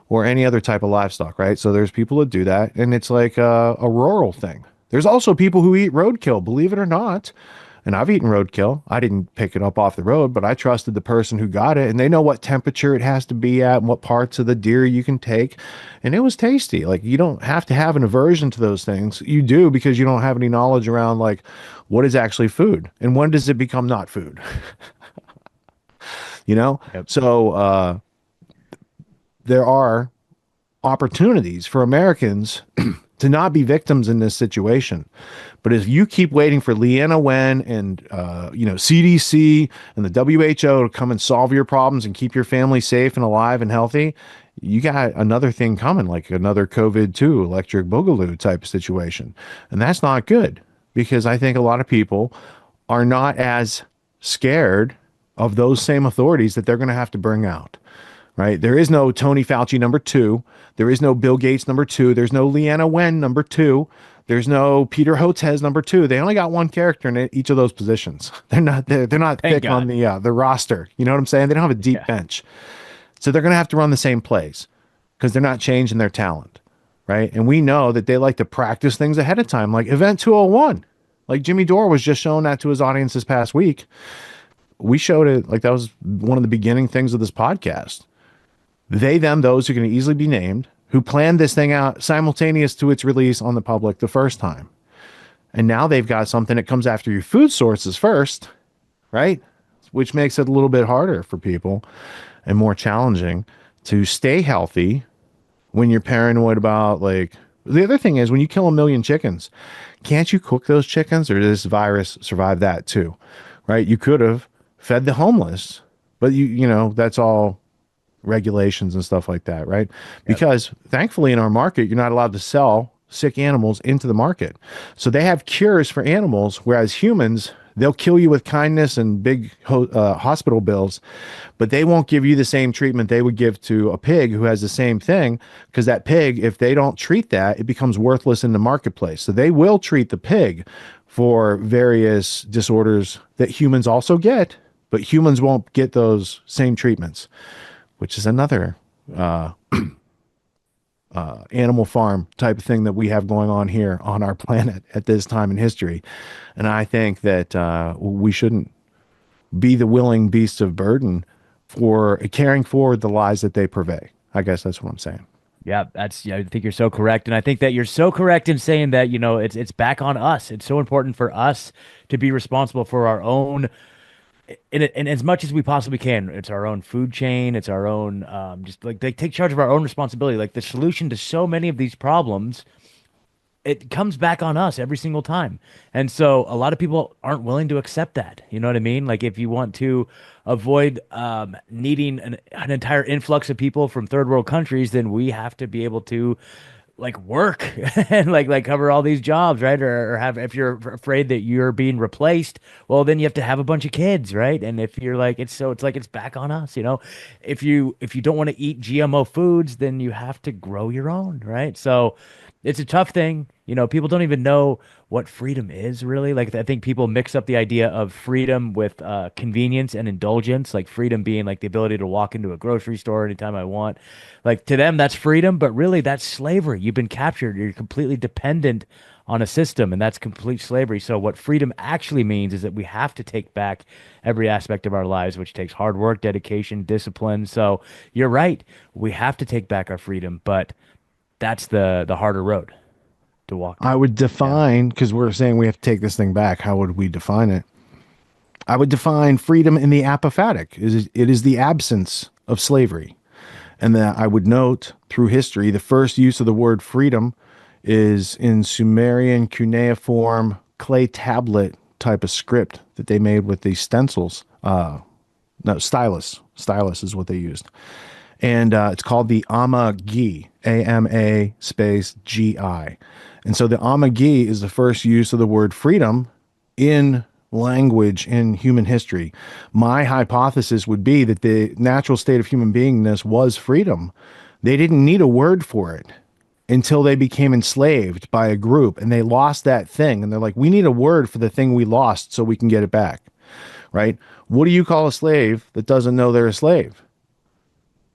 Speaker 1: or any other type of livestock, right? So there's people that do that, and it's like a rural thing. There's also people who eat roadkill, believe it or not. And I've eaten roadkill. I didn't pick it up off the road, but I trusted the person who got it, and they know what temperature it has to be at and what parts of the deer you can take. And it was tasty. Like, you don't have to have an aversion to those things. You do, because you don't have any knowledge around like what is actually food and when does it become not food. You know? Yep. So there are opportunities for Americans to not be victims in this situation. But if you keep waiting for Leanna Wen and CDC and the WHO to come and solve your problems and keep your family safe and alive and healthy, you got another thing coming, like another COVID-2 electric boogaloo type of situation. And that's not good, because I think a lot of people are not as scared of those same authorities that they're going to have to bring out. Right? There is no Tony Fauci number 2. There is no Bill Gates number 2. There's no Leanna Wen number 2. There's no Peter Hotez number 2. They only got one character in each of those positions. They're not thick on the roster. You know what I'm saying? They don't have a deep bench. So they're going to have to run the same plays, because they're not changing their talent, right? And we know that they like to practice things ahead of time, like Event 201. Like Jimmy Dore was just showing that to his audience this past week. We showed it, like that was one of the beginning things of this podcast. They, them, those who can easily be named, who planned this thing out simultaneous to its release on the public the first time. And now they've got something that comes after your food sources first, right? Which makes it a little bit harder for people and more challenging to stay healthy when you're paranoid about, like, the other thing is, when you kill 1 million chickens, can't you cook those chickens, or does this virus survive that too, right? You could have fed the homeless, but you know, that's all regulations and stuff like that, right? Yep. Because thankfully in our market, you're not allowed to sell sick animals into the market. So they have cures for animals, whereas humans, they'll kill you with kindness and big hospital bills, but they won't give you the same treatment they would give to a pig who has the same thing, because that pig, if they don't treat that, it becomes worthless in the marketplace. So they will treat the pig for various disorders that humans also get, but humans won't get those same treatments, which is another animal farm type of thing that we have going on here on our planet at this time in history. And I think that we shouldn't be the willing beasts of burden for carrying forward the lies that they purvey. I guess that's what I'm saying.
Speaker 5: Yeah, I think you're so correct. And I think that you're so correct in saying that, it's back on us. It's so important for us to be responsible for our own, and as much as we possibly can. It's our own food chain. It's our own, just like they take charge of our own responsibility. Like the solution to so many of these problems, it comes back on us every single time. And so a lot of people aren't willing to accept that. You know what I mean? Like if you want to avoid needing an entire influx of people from third world countries, then we have to be able to like work and like cover all these jobs, right? Or have, if you're afraid that you're being replaced, well, then you have to have a bunch of kids, right? And if you're like, it's like it's back on us, you know. If you don't want to eat GMO foods, then you have to grow your own, right? So it's a tough thing. You know, people don't even know what freedom is really. Like, I think people mix up the idea of freedom with convenience and indulgence, like freedom being like the ability to walk into a grocery store anytime I want. Like, to them, that's freedom, but really that's slavery. You've been captured. You're completely dependent on a system, and that's complete slavery. So what freedom actually means is that we have to take back every aspect of our lives, which takes hard work, dedication, discipline. So you're right. We have to take back our freedom, but that's the harder road to walk.
Speaker 1: I would define, because we're saying we have to take this thing back. How would we define it? I would define freedom in the apophatic. It is the absence of slavery. And that I would note through history, the first use of the word freedom is in Sumerian cuneiform clay tablet type of script that they made with these stencils. No, stylus. Stylus is what they used. And it's called the Ama-gi, A-M-A space G-I. And so the Ama-gi is the first use of the word freedom in language in human history. My hypothesis would be that the natural state of human beingness was freedom. They didn't need a word for it until they became enslaved by a group and they lost that thing. And they're like, we need a word for the thing we lost so we can get it back, right? What do you call a slave that doesn't know they're a slave?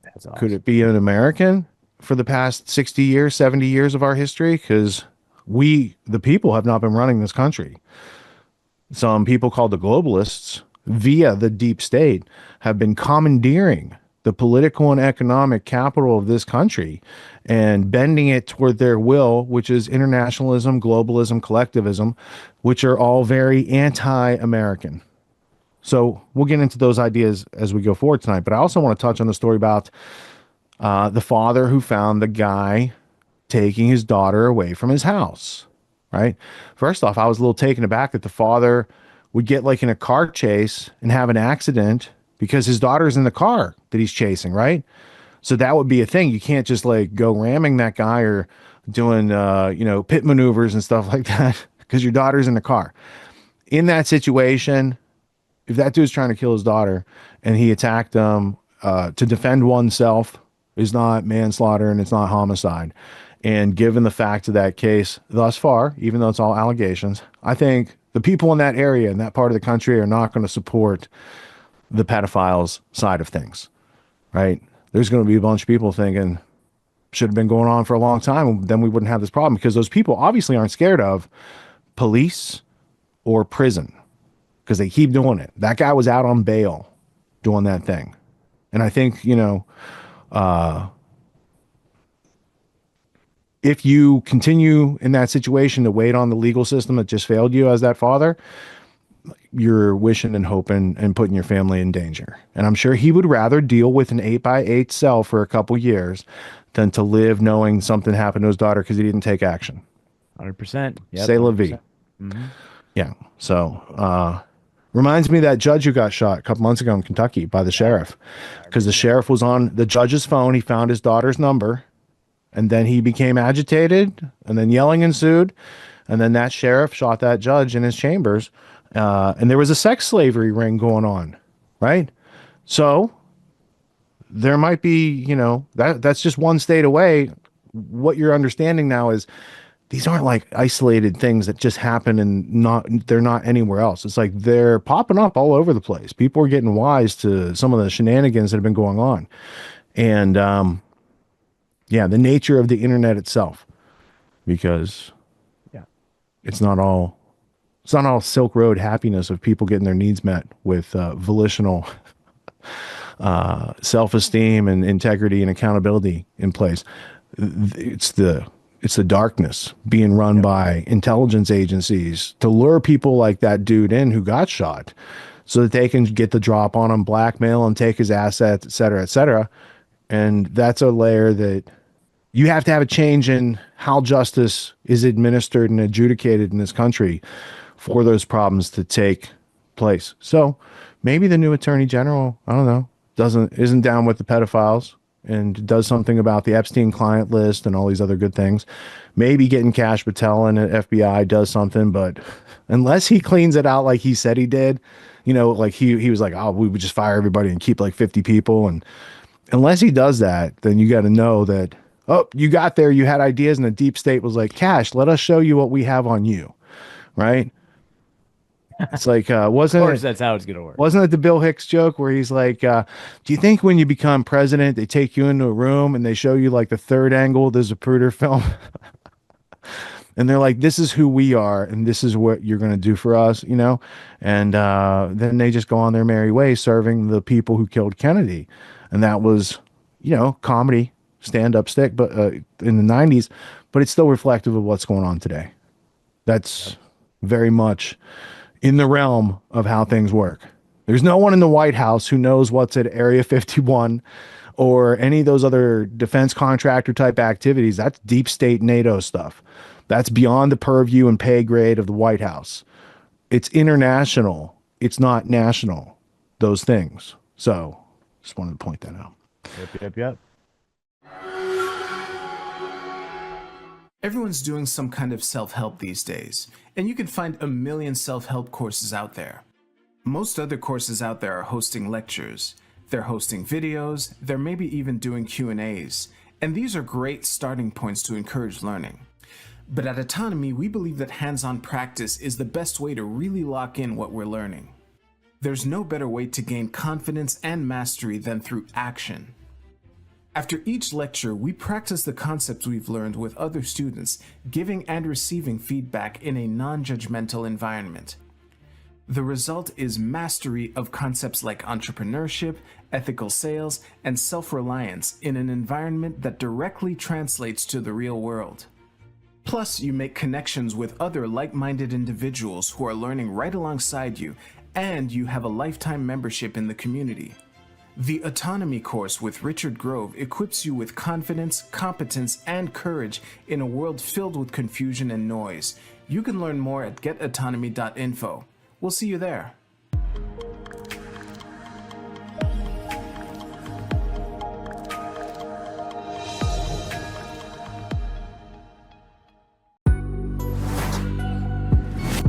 Speaker 5: That's awesome.
Speaker 1: Could it be an American for the past 60 years, 70 years of our history? Because we, the people, have not been running this country. Some people called the globalists, via the deep state, have been commandeering the political and economic capital of this country and bending it toward their will, which is internationalism, globalism, collectivism, which are all very anti-American. So we'll get into those ideas as we go forward tonight. But I also want to touch on the story about the father who found the guy taking his daughter away from his house, right? First off, I was a little taken aback that the father would get like in a car chase and have an accident because his daughter's in the car that he's chasing, right? So that would be a thing. You can't just like go ramming that guy or doing, pit maneuvers and stuff like that because your daughter's in the car. In that situation, if that dude's trying to kill his daughter and he attacked them to defend oneself, is not manslaughter and it's not homicide. And given the facts of that case thus far, even though it's all allegations, I think the people in that area, in that part of the country, are not going to support the pedophiles side of things, right? There's going to be a bunch of people thinking should have been going on for a long time. Then we wouldn't have this problem because those people obviously aren't scared of police or prison because they keep doing it. That guy was out on bail doing that thing. And I think, if you continue in that situation to wait on the legal system that just failed you as that father, you're wishing and hoping and putting your family in danger. And I'm sure he would rather deal with an 8x8 cell for a couple years than to live knowing something happened to his daughter because he didn't take action.
Speaker 5: 100%. Yep,
Speaker 1: C'est la vie.
Speaker 5: Mm-hmm.
Speaker 1: Yeah. So, reminds me of that judge who got shot a couple months ago in Kentucky by the sheriff because the sheriff was on the judge's phone. He found his daughter's number. And then he became agitated, and then yelling ensued. And then that sheriff shot that judge in his chambers. And there was a sex slavery ring going on, right? So there might be, that's just one state away. What you're understanding now is these aren't like isolated things that just happen and they're not anywhere else. It's like they're popping up all over the place. People are getting wise to some of the shenanigans that have been going on. And, the nature of the internet itself, because it's not all Silk Road happiness of people getting their needs met with volitional self-esteem and integrity and accountability in place. It's the darkness being run by intelligence agencies to lure people like that dude in who got shot so that they can get the drop on him, blackmail and take his assets, et cetera, et cetera. And that's a layer that you have to have a change in how justice is administered and adjudicated in this country for those problems to take place. So maybe the new attorney general, I don't know, isn't down with the pedophiles and does something about the Epstein client list and all these other good things. Maybe getting Kash Patel in at FBI does something, but unless he cleans it out like he said he did, you know, like he was like, oh, we would just fire everybody and keep like 50 people. And unless he does that, then you got to know that, oh, you got there, you had ideas, and the deep state was like, Kash, let us show you what we have on you, right? It's like, wasn't
Speaker 5: Of course,
Speaker 1: it,
Speaker 5: that's how it's going to work.
Speaker 1: wasn't it the Bill Hicks joke where he's like, do you think when you become president, they take you into a room and they show you like the third angle of the Zapruder film? And they're like, this is who we are, and this is what you're going to do for us, you know? And then they just go on their merry way serving the people who killed Kennedy. And that was, you know, comedy, stand-up stick, but in the 90s, but it's still reflective of what's going on today. That's very much in the realm of how things work. There's no one in the White House who knows what's at Area 51 or any of those other defense contractor type activities. That's deep state NATO stuff. That's beyond the purview and pay grade of the White House. It's international. It's not national, those things. So just wanted to point that out.
Speaker 5: Yep.
Speaker 17: Everyone's doing some kind of self-help these days, and you can find a million self-help courses out there. Most other courses out there are hosting lectures. They're hosting videos. They're maybe even doing Q&As. And these are great starting points to encourage learning. But at Autonomy, we believe that hands-on practice is the best way to really lock in what we're learning. There's no better way to gain confidence and mastery than through action. After each lecture, we practice the concepts we've learned with other students, giving and receiving feedback in a non-judgmental environment. The result is mastery of concepts like entrepreneurship, ethical sales, and self-reliance in an environment that directly translates to the real world. Plus, you make connections with other like-minded individuals who are learning right alongside you, and you have a lifetime membership in the community. The Autonomy course with Richard Grove equips you with confidence, competence, and courage in a world filled with confusion and noise. You can learn more at getautonomy.info. We'll see you there.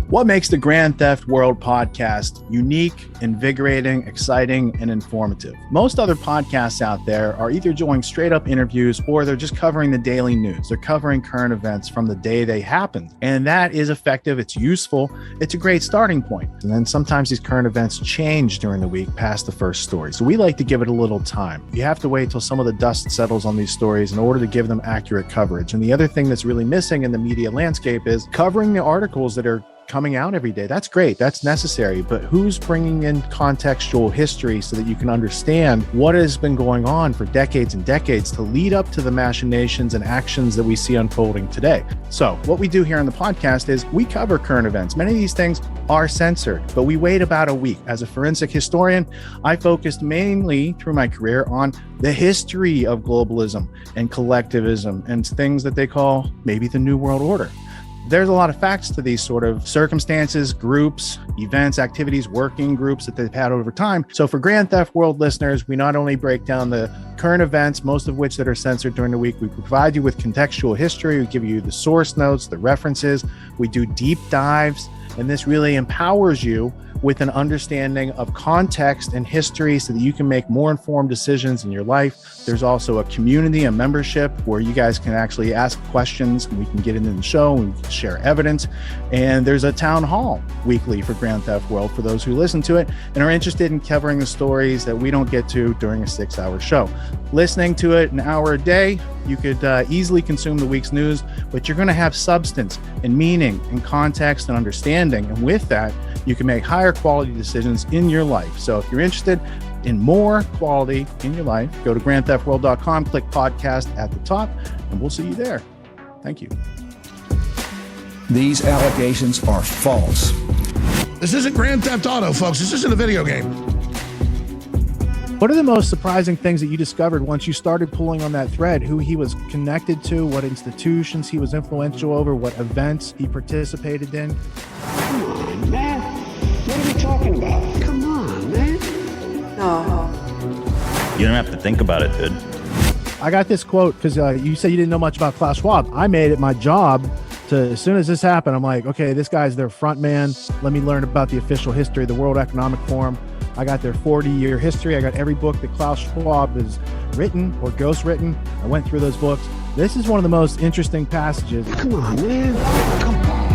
Speaker 1: What makes the Grand Theft World podcast unique, invigorating, exciting, and informative? Most other podcasts out there are either doing straight up interviews or they're just covering the daily news. They're covering current events from the day they happened. And that is effective. It's useful. It's a great starting point. And then sometimes these current events change during the week past the first story. So we like to give it a little time. You have to wait till some of the dust settles on these stories in order to give them accurate coverage. And the other thing that's really missing in the media landscape is covering the articles that are coming out every day. That's great. That's necessary. But who's bringing in contextual history so that you can understand what has been going on for decades and decades to lead up to the machinations and actions that we see unfolding today? So what we do here on the podcast is we cover current events. Many of these things are censored, but we wait about a week. As a forensic historian, I focused mainly through my career on the history of globalism and collectivism and things that they call maybe the New World Order. There's a lot of facts to these sort of circumstances, groups, events, activities, working groups that they've had over time. So for Grand Theft World listeners, we not only break down the current events, most of which that are censored during the week, we provide you with contextual history, we give you the source notes, the references, we do deep dives, and this really empowers you with an understanding of context and history so that you can make more informed decisions in your life. There's also a community, a membership where you guys can actually ask questions and we can get into the show and we can share evidence. And there's a town hall weekly for Grand Theft World for those who listen to it and are interested in covering the stories that we don't get to during a 6-hour show. Listening to it an hour a day, you could easily consume the week's news, but you're going to have substance and meaning and context and understanding. And with that, you can make higher quality decisions in your life. So if you're interested in more quality in your life, go to grandtheftworld.com, click podcast at the top, and we'll see you there. Thank you.
Speaker 18: These allegations are false.
Speaker 19: This isn't Grand Theft Auto, folks. This isn't a video game.
Speaker 1: What are the most surprising things that you discovered once you started pulling on that thread? Who he was connected to, what institutions he was influential over, what events he participated in?
Speaker 20: Come on, man. What are we talking about? Come on, man. No.
Speaker 21: You don't have to think about it, dude.
Speaker 1: I got this quote because you said you didn't know much about Klaus Schwab. I made it my job to, as soon as this happened, I'm like, okay, this guy's their front man. Let me learn about the official history of the World Economic Forum. I got their 40-year history. I got every book that Klaus Schwab has written or ghostwritten. I went through those books. This is one of the most interesting passages.
Speaker 20: Come on, man. Come on.